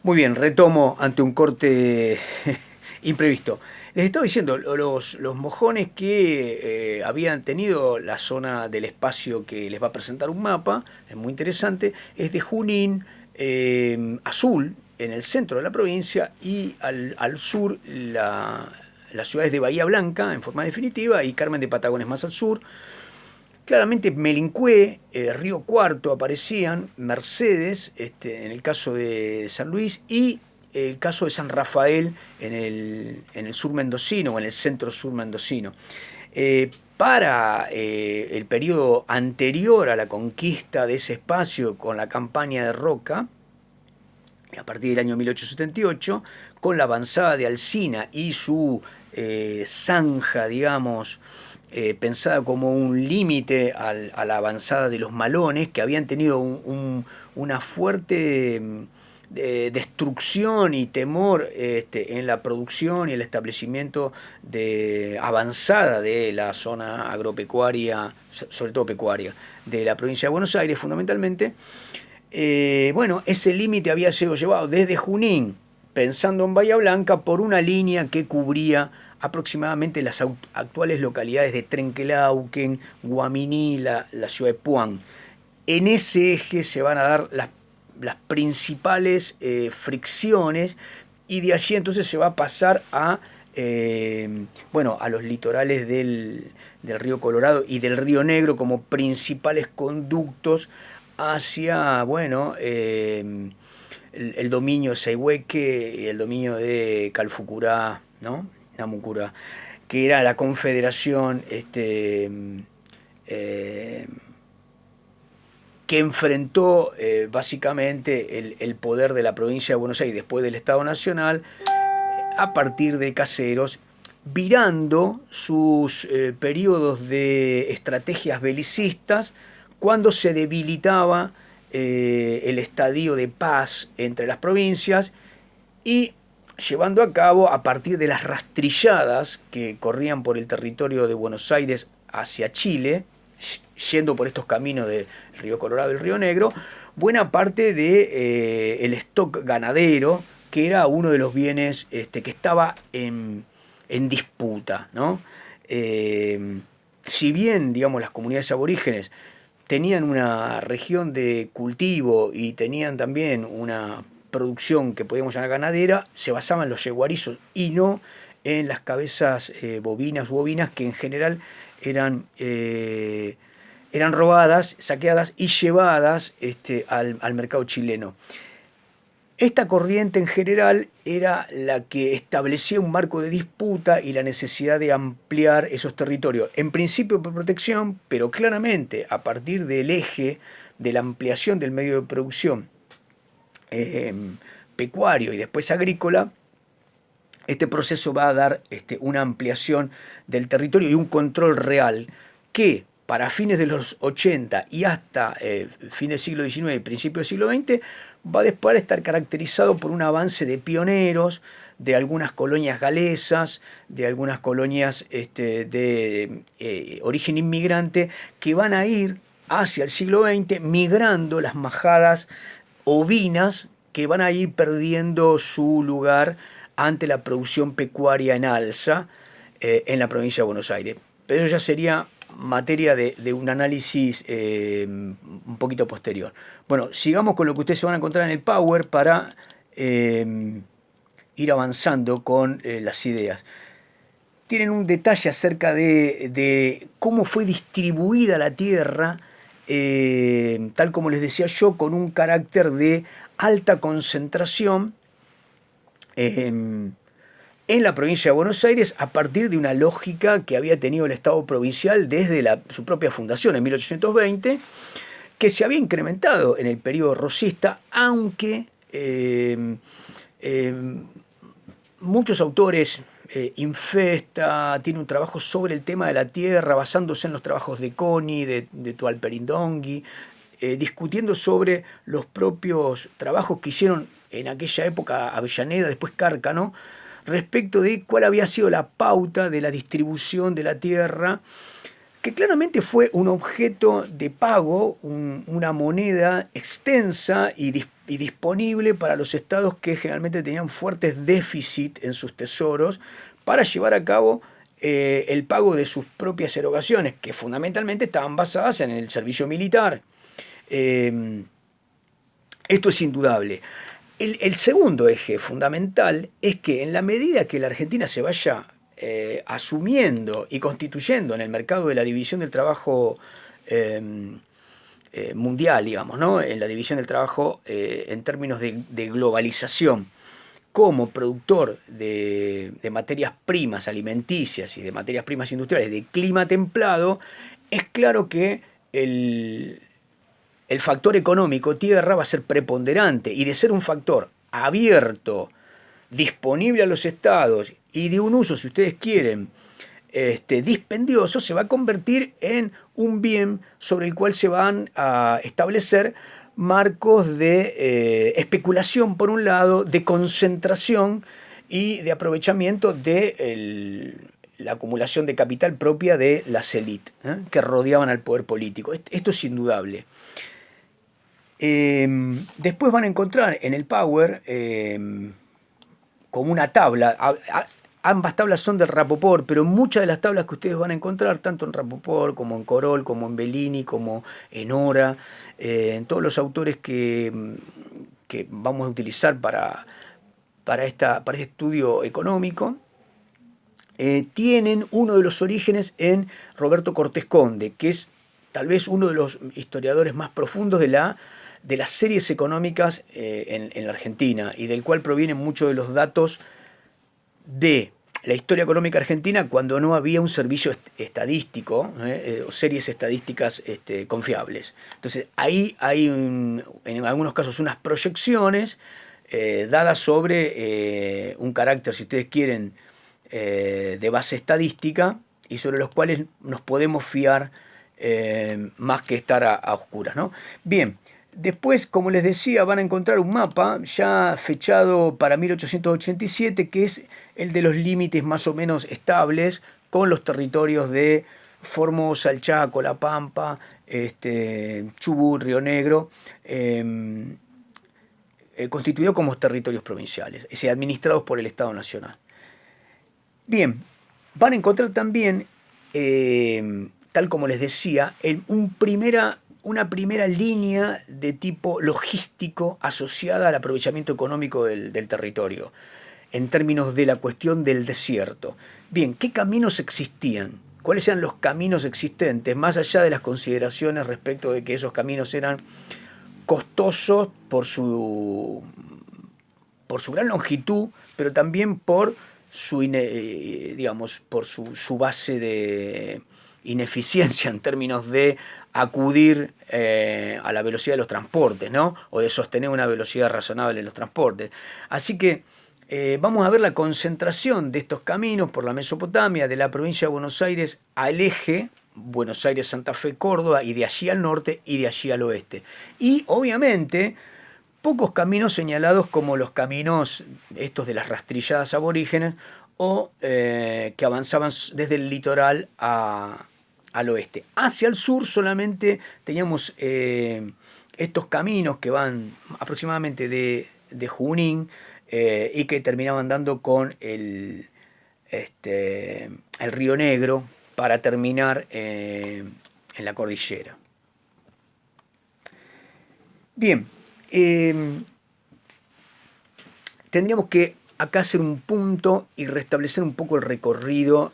Muy bien, retomo ante un corte imprevisto. Les estaba diciendo, los mojones que habían tenido la zona del espacio que les va a presentar un mapa, es muy interesante, es de Junín, azul, en el centro de la provincia, y al sur las ciudades de Bahía Blanca, en forma definitiva, y Carmen de Patagones más al sur. Claramente Melincué, Río Cuarto aparecían, Mercedes, en el caso de San Luis, y el caso de San Rafael en el sur mendocino o en el centro sur mendocino. Para el periodo anterior a la conquista de ese espacio con la campaña de Roca, a partir del año 1878, con la avanzada de Alsina y su zanja, digamos, pensada como un límite a la avanzada de los malones, que habían tenido una fuerte destrucción y temor en la producción y el establecimiento de avanzada de la zona agropecuaria, sobre todo pecuaria, de la provincia de Buenos Aires fundamentalmente. Bueno, ese límite había sido llevado desde Junín, pensando en Bahía Blanca, por una línea que cubría aproximadamente las actuales localidades de Trenquelauquen, Guaminí, la ciudad de Puan. En ese eje se van a dar las principales fricciones, y de allí entonces se va a pasar bueno, a los litorales del río Colorado y del río Negro como principales conductos hacia, bueno, el dominio de Saihueque y el dominio de Calfucurá, ¿no? Namucurá, que era la confederación eh, que enfrentó básicamente el poder de la provincia de Buenos Aires después del Estado Nacional a partir de Caseros, virando sus periodos de estrategias belicistas cuando se debilitaba el estadio de paz entre las provincias, y llevando a cabo, a partir de las rastrilladas que corrían por el territorio de Buenos Aires hacia Chile, yendo por estos caminos del río Colorado y el río Negro, buena parte de el stock ganadero, que era uno de los bienes que estaba en disputa, ¿no? Si bien, digamos, las comunidades aborígenes tenían una región de cultivo y tenían también una producción que podíamos llamar ganadera, se basaban en los yeguarizos y no en las cabezas bovinas u ovinas, que en general eran robadas, saqueadas y llevadas al mercado chileno. Esta corriente en general era la que establecía un marco de disputa y la necesidad de ampliar esos territorios, en principio por protección, pero claramente a partir del eje de la ampliación del medio de producción eh, pecuario y después agrícola. Este proceso va a dar una ampliación del territorio y un control real que para fines de los 80 y hasta fines del siglo XIX y principios del siglo XX va después a estar caracterizado por un avance de pioneros, de algunas colonias galesas, de algunas colonias de origen inmigrante, que van a ir hacia el siglo XX migrando las majadas ovinas, que van a ir perdiendo su lugar ante la producción pecuaria en alza en la provincia de Buenos Aires. Pero eso ya sería materia de un análisis un poquito posterior. Bueno, sigamos con lo que ustedes se van a encontrar en el Power para ir avanzando con las ideas. Tienen un detalle acerca de cómo fue distribuida la tierra, tal como les decía yo, con un carácter de alta concentración en la provincia de Buenos Aires, a partir de una lógica que había tenido el Estado provincial desde su propia fundación en 1820, que se había incrementado en el periodo rosista, aunque muchos autores, Infesta tiene un trabajo sobre el tema de la tierra, basándose en los trabajos de Coni, de Tualperindongui, discutiendo sobre los propios trabajos que hicieron en aquella época Avellaneda, después Cárcano, respecto de cuál había sido la pauta de la distribución de la tierra, que claramente fue un objeto de pago, una moneda extensa y y disponible para los estados que generalmente tenían fuertes déficits en sus tesoros para llevar a cabo el pago de sus propias erogaciones, que fundamentalmente estaban basadas en el servicio militar. Eh, Esto es indudable. El segundo eje fundamental es que en la medida que la Argentina se vaya asumiendo y constituyendo en el mercado de la división del trabajo eh, mundial, digamos, ¿no? En la división del trabajo en términos de globalización, como productor de materias primas alimenticias y de materias primas industriales de clima templado, es claro que el factor económico tierra va a ser preponderante, y de ser un factor abierto, disponible a los estados y de un uso, si ustedes quieren, dispendioso, se va a convertir en un bien sobre el cual se van a establecer marcos de especulación por un lado, de concentración y de aprovechamiento de la acumulación de capital propia de las élites que rodeaban al poder político. Esto es indudable. Después van a encontrar en el Power como una tabla. Ambas tablas son del Rapoport, pero muchas de las tablas que ustedes van a encontrar, tanto en Rapoport como en Corol, como en Bellini, como en Ora, en todos los autores que vamos a utilizar para este estudio económico, tienen uno de los orígenes en Roberto Cortés Conde, que es tal vez uno de los historiadores más profundos de las series económicas en la Argentina, y del cual provienen muchos de los datos de la historia económica argentina cuando no había un servicio estadístico o series estadísticas confiables. Entonces ahí hay en algunos casos unas proyecciones dadas sobre un carácter, si ustedes quieren, de base estadística, y sobre los cuales nos podemos fiar más que estar a oscuras, ¿no? Bien. Después, como les decía, van a encontrar un mapa ya fechado para 1887, que es el de los límites más o menos estables con los territorios de Formosa, el Chaco, La Pampa, Chubut, Río Negro, constituidos como territorios provinciales, es decir, administrados por el Estado Nacional. Bien, van a encontrar también, tal como les decía, una primera línea de tipo logístico asociada al aprovechamiento económico del territorio, en términos de la cuestión del desierto. Bien, ¿qué caminos existían? ¿Cuáles eran los caminos existentes? Más allá de las consideraciones respecto de que esos caminos eran costosos por su gran longitud, pero también por su base de ineficiencia en términos de acudir a la velocidad de los transportes, ¿no? O de sostener una velocidad razonable en los transportes. Así que vamos a ver la concentración de estos caminos por la Mesopotamia, de la provincia de Buenos Aires al eje Buenos Aires, Santa Fe, Córdoba, y de allí al norte y de allí al oeste. Y obviamente pocos caminos señalados como los caminos estos de las rastrilladas aborígenes o que avanzaban desde el litoral al oeste. Hacia el sur solamente teníamos estos caminos que van aproximadamente de Junín y que terminaban dando con el Río Negro para terminar en la cordillera. Bien, tendríamos que acá hacer un punto y restablecer un poco el recorrido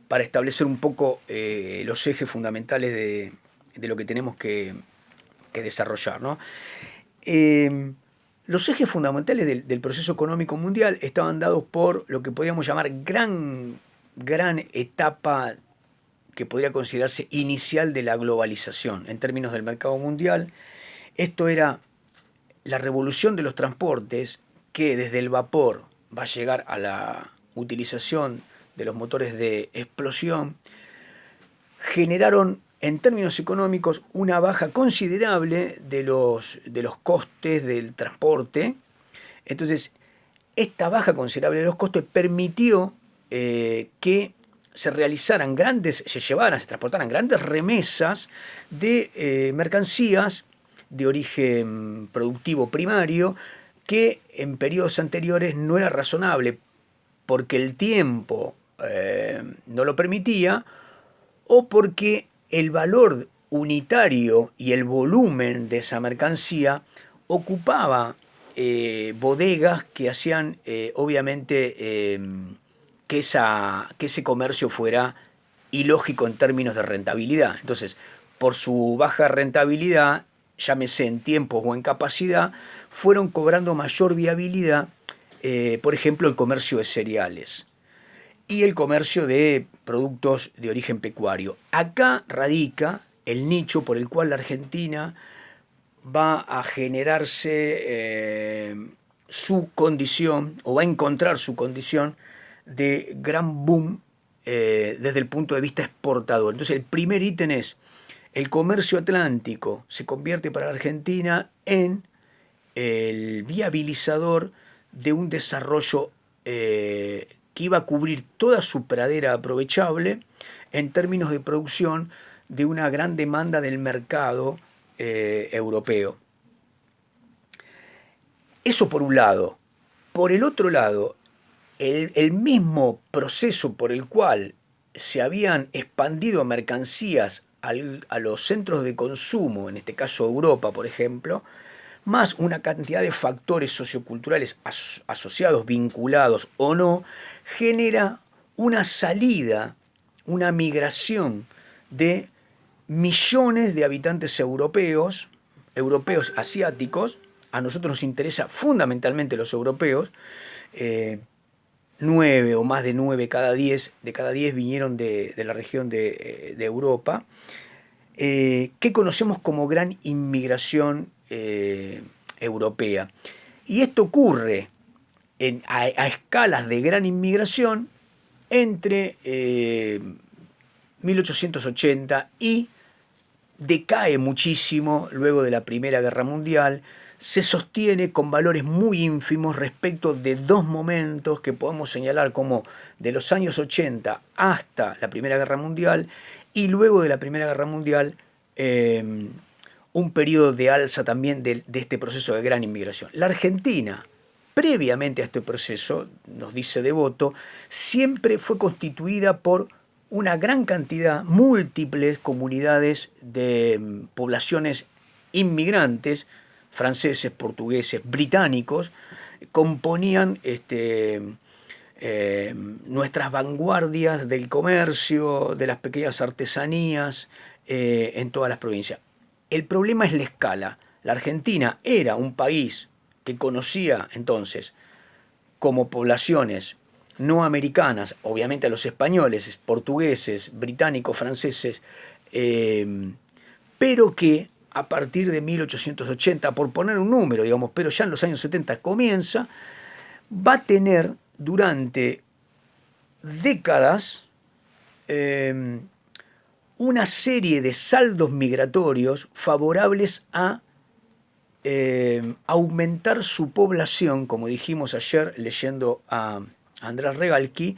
para establecer un poco los ejes fundamentales de lo que tenemos que desarrollar, ¿no? Los ejes fundamentales del proceso económico mundial estaban dados por lo que podríamos llamar gran etapa que podría considerarse inicial de la globalización en términos del mercado mundial. Esto era la revolución de los transportes, que desde el vapor va a llegar a la utilización de los motores de explosión. Generaron en términos económicos una baja considerable de los costes del transporte. Entonces, esta baja considerable de los costes permitió que se transportaran grandes remesas de mercancías de origen productivo primario que en periodos anteriores no era razonable porque el tiempo no lo permitía o porque el valor unitario y el volumen de esa mercancía ocupaba bodegas que hacían obviamente que ese comercio fuera ilógico en términos de rentabilidad. Entonces, por su baja rentabilidad, llámese en tiempos o en capacidad, fueron cobrando mayor viabilidad, por ejemplo, el comercio de cereales y el comercio de productos de origen pecuario. Acá radica el nicho por el cual la Argentina va a generarse su condición o va a encontrar su condición de gran boom desde el punto de vista exportador. Entonces el primer ítem es el comercio atlántico se convierte para la Argentina en el viabilizador de un desarrollo que iba a cubrir toda su pradera aprovechable en términos de producción de una gran demanda del mercado europeo. Eso por un lado. Por el otro lado, el mismo proceso por el cual se habían expandido mercancías a los centros de consumo, en este caso Europa, por ejemplo, más una cantidad de factores socioculturales asociados, vinculados o no, genera una salida, una migración de millones de habitantes europeos, europeos asiáticos. A nosotros nos interesa fundamentalmente los europeos. 9 o más de 9 de cada 10 vinieron de la región de Europa, que conocemos como gran inmigración europea. Y esto ocurre a escalas de gran inmigración entre 1880 y decae muchísimo luego de la Primera Guerra Mundial, se sostiene con valores muy ínfimos respecto de dos momentos que podemos señalar como de los años 80 hasta la Primera Guerra Mundial y luego de la Primera Guerra Mundial un periodo de alza también de este proceso de gran inmigración. La Argentina, previamente a este proceso, nos dice Devoto, siempre fue constituida por una gran cantidad, múltiples comunidades de poblaciones inmigrantes, franceses, portugueses, británicos, componían nuestras vanguardias del comercio, de las pequeñas artesanías en todas las provincias. El problema es la escala. La Argentina era un país que conocía entonces como poblaciones no americanas, obviamente a los españoles, portugueses, británicos, franceses, pero que a partir de 1880, por poner un número, digamos, pero ya en los años 70 comienza, va a tener durante décadas una serie de saldos migratorios favorables a aumentar su población, como dijimos ayer leyendo a Andrés Regalqui,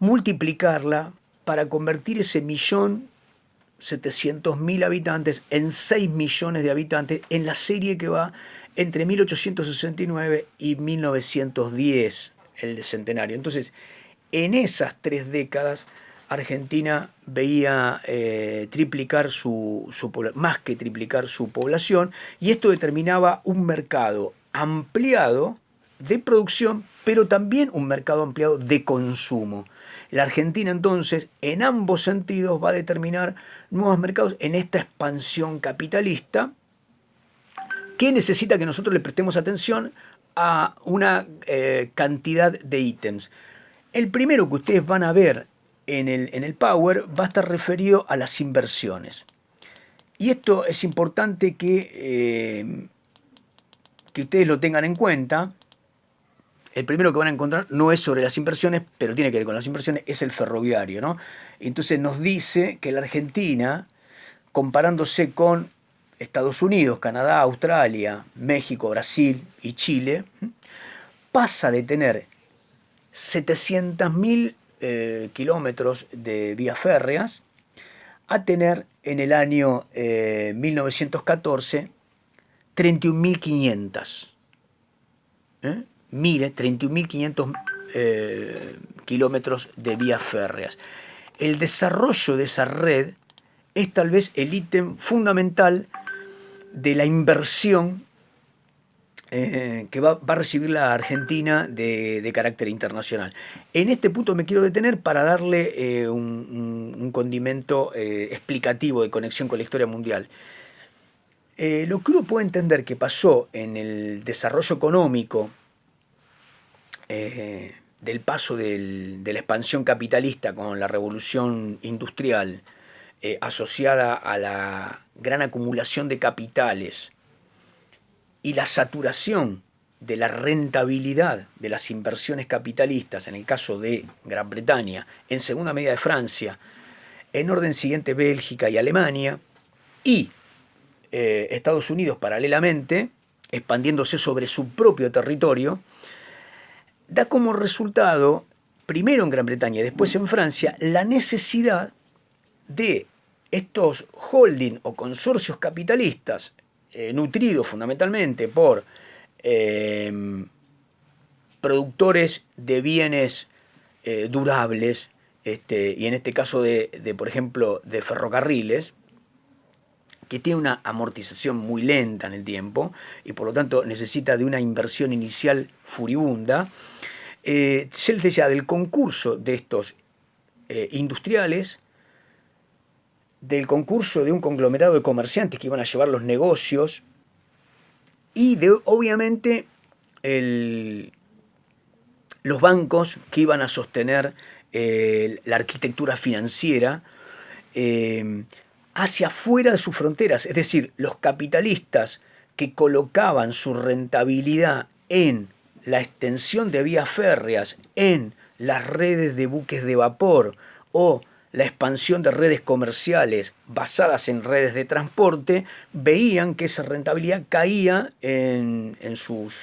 multiplicarla para convertir ese 1.700.000 habitantes en 6 millones de habitantes en la serie que va entre 1869 y 1910, el centenario. Entonces, en esas 3 décadas, Argentina veía triplicar más que triplicar su población, y esto determinaba un mercado ampliado de producción, pero también un mercado ampliado de consumo. La Argentina entonces, en ambos sentidos, va a determinar nuevos mercados en esta expansión capitalista que necesita que nosotros le prestemos atención a una cantidad de ítems. El primero que ustedes van a ver en el Power va a estar referido a las inversiones. Y esto es importante que ustedes lo tengan en cuenta. El primero que van a encontrar no es sobre las inversiones, pero tiene que ver con las inversiones, es el ferroviario, ¿no? Entonces nos dice que la Argentina, comparándose con Estados Unidos, Canadá, Australia, México, Brasil y Chile, pasa de tener 700.000 kilómetros de vías férreas a tener en el año 1914 31.500. Miles, 31.500 kilómetros de vías férreas. El desarrollo de esa red es tal vez el ítem fundamental de la inversión que va a recibir la Argentina de carácter internacional. En este punto me quiero detener para darle un condimento explicativo de conexión con la historia mundial. Lo que uno puede entender que pasó en el desarrollo económico del paso de la expansión capitalista con la revolución industrial asociada a la gran acumulación de capitales y la saturación de la rentabilidad de las inversiones capitalistas, en el caso de Gran Bretaña, en segunda medida de Francia, en orden siguiente Bélgica y Alemania, y Estados Unidos paralelamente, expandiéndose sobre su propio territorio, da como resultado, primero en Gran Bretaña y después en Francia, la necesidad de estos holding o consorcios capitalistas, nutridos fundamentalmente por productores de bienes durables, y en este caso por ejemplo, de ferrocarriles, que tiene una amortización muy lenta en el tiempo y por lo tanto necesita de una inversión inicial furibunda. Se les decía del concurso de estos industriales, del concurso de un conglomerado de comerciantes que iban a llevar los negocios y de, obviamente, los bancos que iban a sostener la arquitectura financiera hacia afuera de sus fronteras. Es decir, los capitalistas que colocaban su rentabilidad en la extensión de vías férreas, en las redes de buques de vapor o la expansión de redes comerciales basadas en redes de transporte, veían que esa rentabilidad caía en sus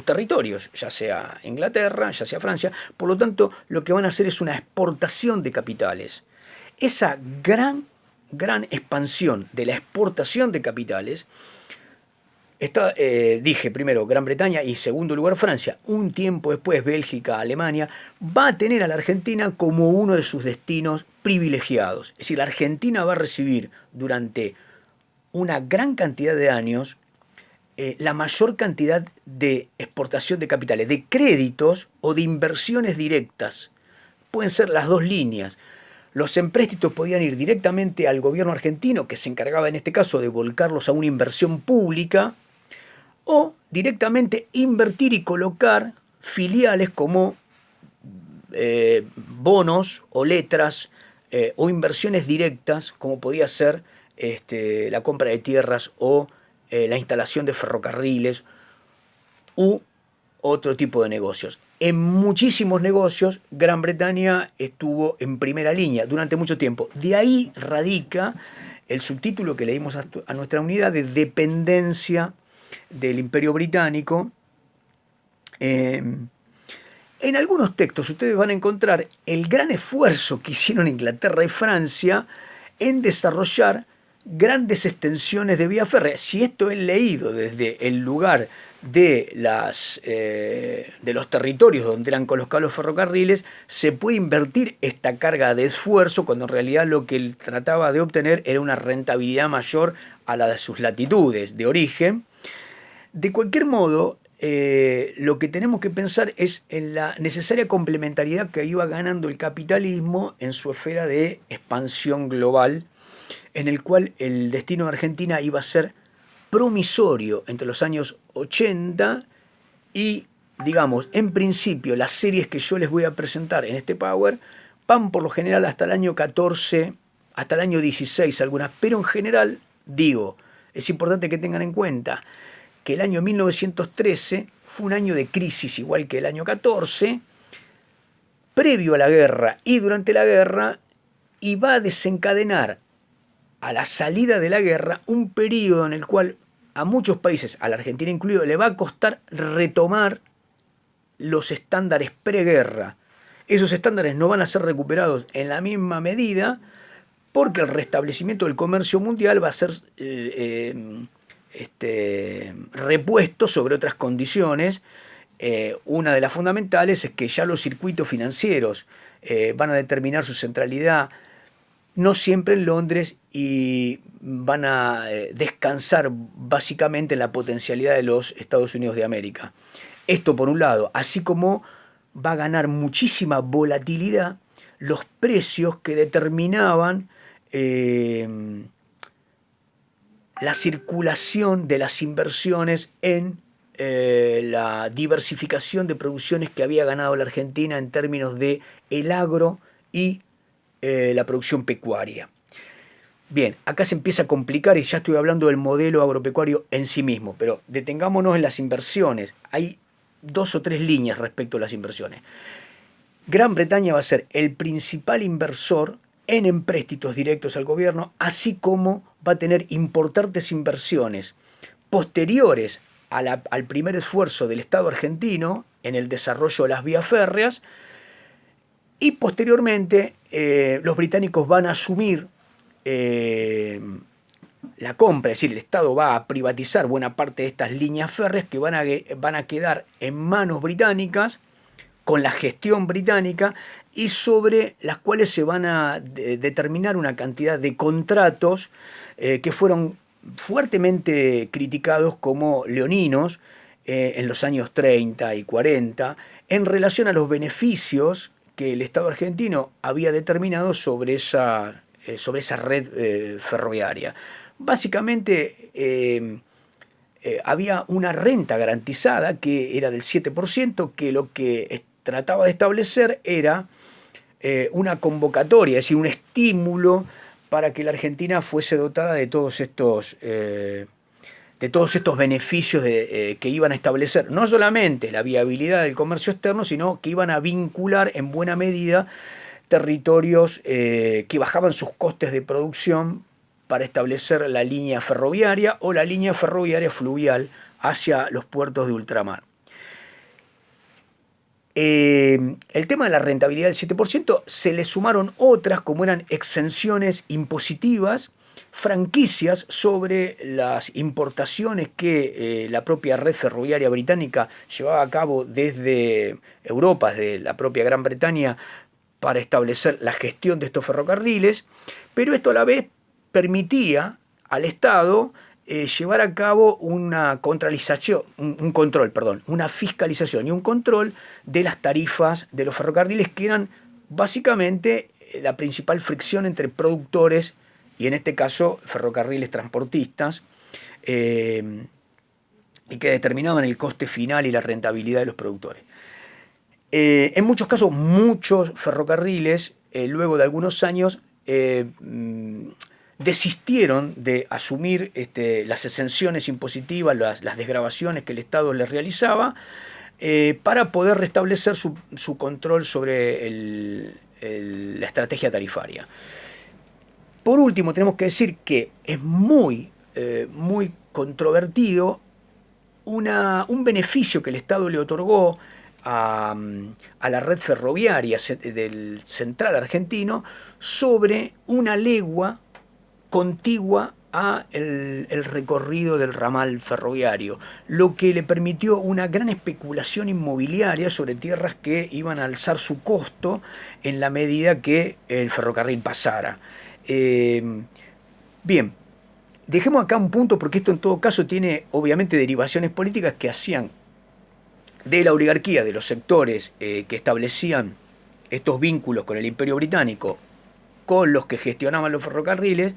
territorios, ya sea Inglaterra, ya sea Francia. Por lo tanto, lo que van a hacer es una exportación de capitales. Esa gran expansión de la exportación de capitales, dije primero Gran Bretaña y segundo lugar Francia, un tiempo después Bélgica, Alemania, va a tener a la Argentina como uno de sus destinos privilegiados. Es decir, la Argentina va a recibir durante una gran cantidad de años la mayor cantidad de exportación de capitales, de créditos o de inversiones directas. Pueden ser las dos líneas. Los empréstitos podían ir directamente al gobierno argentino, que se encargaba en este caso de volcarlos a una inversión pública, o directamente invertir y colocar filiales como bonos o letras o inversiones directas, como podía ser la compra de tierras o la instalación de ferrocarriles u otro tipo de negocios. En muchísimos negocios, Gran Bretaña estuvo en primera línea durante mucho tiempo. De ahí radica el subtítulo que le dimos a nuestra unidad de dependencia del Imperio Británico. En algunos textos ustedes van a encontrar el gran esfuerzo que hicieron Inglaterra y Francia en desarrollar grandes extensiones de vía férrea. Si esto es leído desde el lugar de los territorios donde eran colocados los ferrocarriles, se puede invertir esta carga de esfuerzo cuando en realidad lo que él trataba de obtener era una rentabilidad mayor a la de sus latitudes de origen. De cualquier modo, lo que tenemos que pensar es en la necesaria complementariedad que iba ganando el capitalismo en su esfera de expansión global, en el cual el destino de Argentina iba a ser promisorio entre los años 80 y, digamos, en principio las series que yo les voy a presentar en este Power van por lo general hasta el año 14, hasta el año 16 algunas, pero en general, digo, es importante que tengan en cuenta que el año 1913 fue un año de crisis igual que el año 14, previo a la guerra y durante la guerra, y va a desencadenar a la salida de la guerra un periodo en el cual a muchos países, a la Argentina incluido, le va a costar retomar los estándares preguerra. Esos estándares no van a ser recuperados en la misma medida porque el restablecimiento del comercio mundial va a ser repuesto sobre otras condiciones. Una de las fundamentales es que ya los circuitos financieros van a determinar su centralidad no siempre en Londres y van a descansar básicamente en la potencialidad de los Estados Unidos de América. Esto por un lado, así como va a ganar muchísima volatilidad los precios que determinaban la circulación de las inversiones en la diversificación de producciones que había ganado la Argentina en términos de el agro y la producción pecuaria. Bien, acá se empieza a complicar y ya estoy hablando del modelo agropecuario en sí mismo, pero detengámonos en las inversiones. Hay 2 o 3 líneas respecto a las inversiones. Gran Bretaña va a ser el principal inversor en empréstitos directos al gobierno, así como va a tener importantes inversiones posteriores al primer esfuerzo del Estado argentino en el desarrollo de las vías férreas, y posteriormente los británicos van a asumir la compra, es decir, el Estado va a privatizar buena parte de estas líneas férreas que van a quedar en manos británicas, con la gestión británica, y sobre las cuales se van a determinar una cantidad de contratos que fueron fuertemente criticados como leoninos en los años 30 y 40 en relación a los beneficios que el Estado argentino había determinado sobre esa red ferroviaria. Básicamente había una renta garantizada que era del 7%, que lo que trataba de establecer era una convocatoria, es decir, un estímulo para que la Argentina fuese dotada de todos estos beneficios que iban a establecer no solamente la viabilidad del comercio externo, sino que iban a vincular en buena medida territorios que bajaban sus costes de producción para establecer la línea ferroviaria o la línea ferroviaria fluvial hacia los puertos de ultramar. El tema de la rentabilidad del 7% se le sumaron otras, como eran exenciones impositivas, franquicias sobre las importaciones que la propia red ferroviaria británica llevaba a cabo desde Europa, desde la propia Gran Bretaña, para establecer la gestión de estos ferrocarriles, pero esto a la vez permitía al Estado llevar a cabo una una fiscalización y un control de las tarifas de los ferrocarriles, que eran básicamente la principal fricción entre productores y en este caso ferrocarriles transportistas, y que determinaban el coste final y la rentabilidad de los productores. En muchos casos, muchos ferrocarriles, luego de algunos años, desistieron de asumir las exenciones impositivas, las desgravaciones que el Estado les realizaba, para poder restablecer su control sobre la estrategia tarifaria. Por último, tenemos que decir que es muy controvertido un beneficio que el Estado le otorgó a la red ferroviaria del central argentino sobre una legua contigua a el recorrido del ramal ferroviario, lo que le permitió una gran especulación inmobiliaria sobre tierras que iban a alzar su costo en la medida que el ferrocarril pasara. Bien, dejemos acá un punto, porque esto en todo caso tiene obviamente derivaciones políticas que hacían de la oligarquía, de los sectores que establecían estos vínculos con el Imperio Británico, con los que gestionaban los ferrocarriles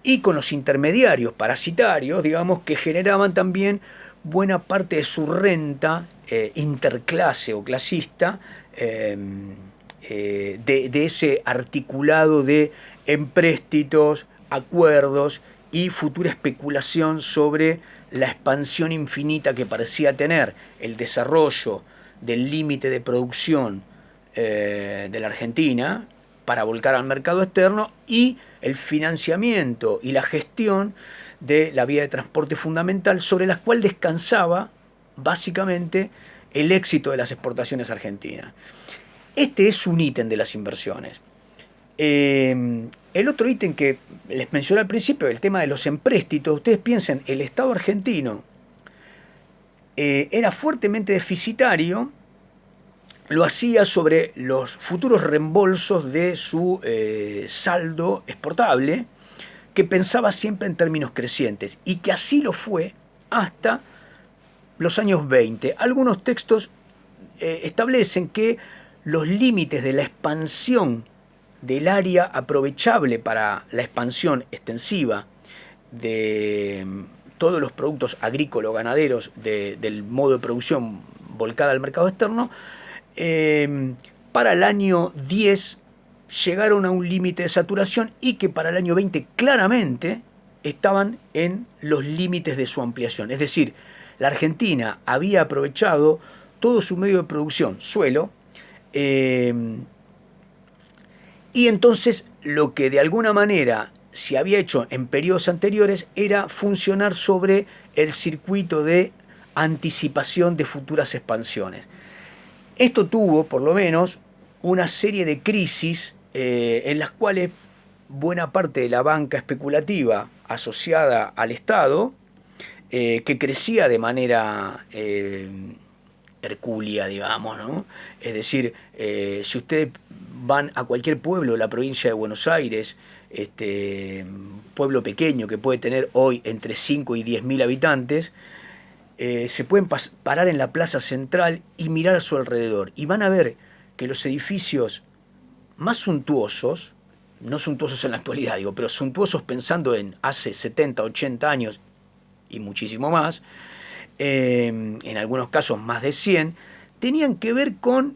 y con los intermediarios parasitarios, digamos, que generaban también buena parte de su renta interclase o clasista, de ese articulado de empréstitos, acuerdos y futura especulación sobre la expansión infinita que parecía tener el desarrollo del límite de producción de la Argentina para volcar al mercado externo, y el financiamiento y la gestión de la vía de transporte fundamental sobre la cual descansaba básicamente el éxito de las exportaciones argentinas. Este es un ítem de las inversiones. El otro ítem que les mencioné al principio, el tema de los empréstitos, ustedes piensen, el Estado argentino era fuertemente deficitario, lo hacía sobre los futuros reembolsos de su saldo exportable, que pensaba siempre en términos crecientes, y que así lo fue hasta los años 20. Algunos textos establecen que los límites de la expansión del área aprovechable para la expansión extensiva de todos los productos agrícolas o ganaderos del modo de producción volcada al mercado externo, para el año 10 llegaron a un límite de saturación y que para el año 20 claramente estaban en los límites de su ampliación. Es decir, la Argentina había aprovechado todo su medio de producción, suelo, y entonces lo que de alguna manera se había hecho en periodos anteriores era funcionar sobre el circuito de anticipación de futuras expansiones. Esto tuvo, por lo menos, una serie de crisis en las cuales buena parte de la banca especulativa asociada al Estado, que crecía de manera hercúlea, digamos, ¿no? Es decir, si ustedes van a cualquier pueblo de la provincia de Buenos Aires, pueblo pequeño que puede tener hoy entre 5 y 10.000 habitantes, se pueden parar en la plaza central y mirar a su alrededor y van a ver que los edificios más suntuosos, no suntuosos en la actualidad, digo, pero suntuosos pensando en hace 70, 80 años y muchísimo más, en algunos casos más de 100, tenían que ver con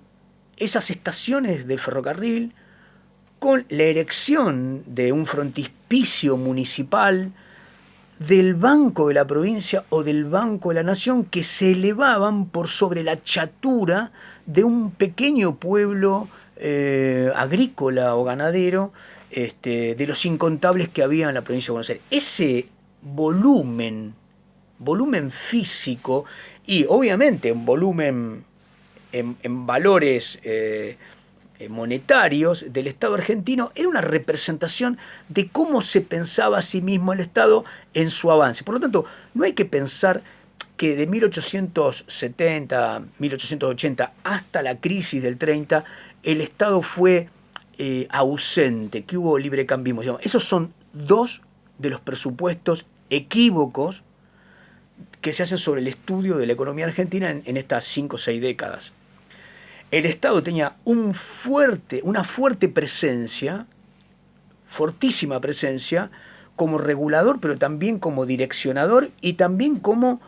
esas estaciones del ferrocarril, con la erección de un frontispicio municipal, del Banco de la Provincia o del Banco de la Nación, que se elevaban por sobre la chatura de un pequeño pueblo agrícola o ganadero, de los incontables que había en la provincia de Buenos Aires. Ese volumen físico y obviamente un volumen en valores monetarios del Estado argentino era una representación de cómo se pensaba a sí mismo el Estado en su avance. Por lo tanto, no hay que pensar que de 1870, 1880 hasta la crisis del 30, el Estado fue ausente, que hubo librecambismo. Esos son dos de los presupuestos equívocos que se hacen sobre el estudio de la economía argentina en estas 5 o 6 décadas. El Estado tenía una fuerte presencia, fortísima presencia, como regulador, pero también como direccionador y también como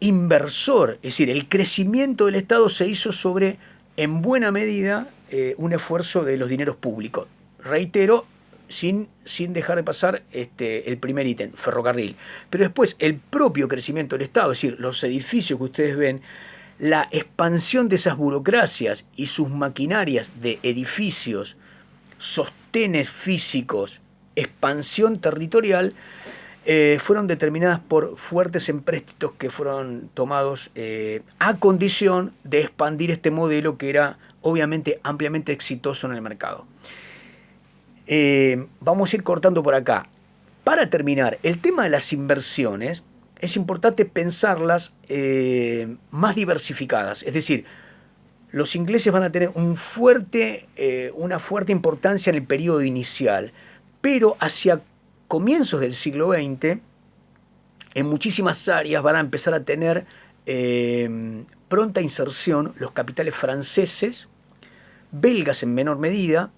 inversor. Es decir, el crecimiento del Estado se hizo sobre, en buena medida, un esfuerzo de los dineros públicos. Reitero, sin dejar de pasar el primer ítem, ferrocarril. Pero después, el propio crecimiento del Estado, es decir, los edificios que ustedes ven, la expansión de esas burocracias y sus maquinarias de edificios, sostenes físicos, expansión territorial, fueron determinadas por fuertes empréstitos que fueron tomados a condición de expandir este modelo que era obviamente ampliamente exitoso en el mercado. Vamos a ir cortando por acá. Para terminar, el tema de las inversiones es importante pensarlas más diversificadas. Es decir, los ingleses van a tener una fuerte importancia en el periodo inicial, pero hacia comienzos del siglo XX, en muchísimas áreas van a empezar a tener pronta inserción los capitales franceses, belgas en menor medida.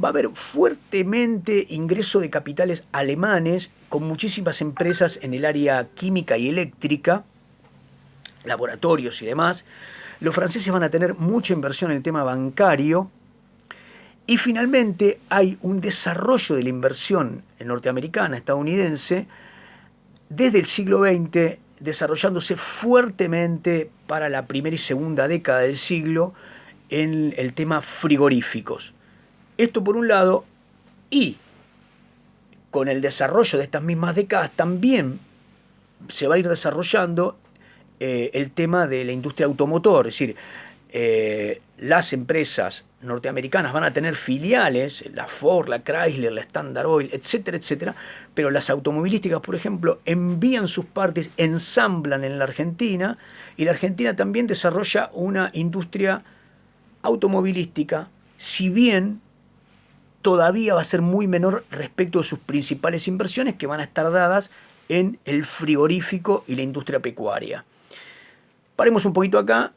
Va a haber fuertemente ingreso de capitales alemanes, con muchísimas empresas en el área química y eléctrica, laboratorios y demás. Los franceses van a tener mucha inversión en el tema bancario. Y finalmente hay un desarrollo de la inversión norteamericana, estadounidense, desde el siglo XX, desarrollándose fuertemente para la primera y segunda década del siglo en el tema frigoríficos. Esto por un lado, y con el desarrollo de estas mismas décadas también se va a ir desarrollando el tema de la industria automotor, es decir, las empresas norteamericanas van a tener filiales, la Ford, la Chrysler, la Standard Oil, etcétera, etcétera, pero las automovilísticas, por ejemplo, envían sus partes, ensamblan en la Argentina, y la Argentina también desarrolla una industria automovilística, si bien todavía va a ser muy menor respecto de sus principales inversiones, que van a estar dadas en el frigorífico y la industria pecuaria. Paremos un poquito acá,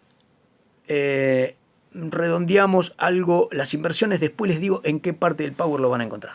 redondeamos algo las inversiones, después les digo en qué parte del Power lo van a encontrar.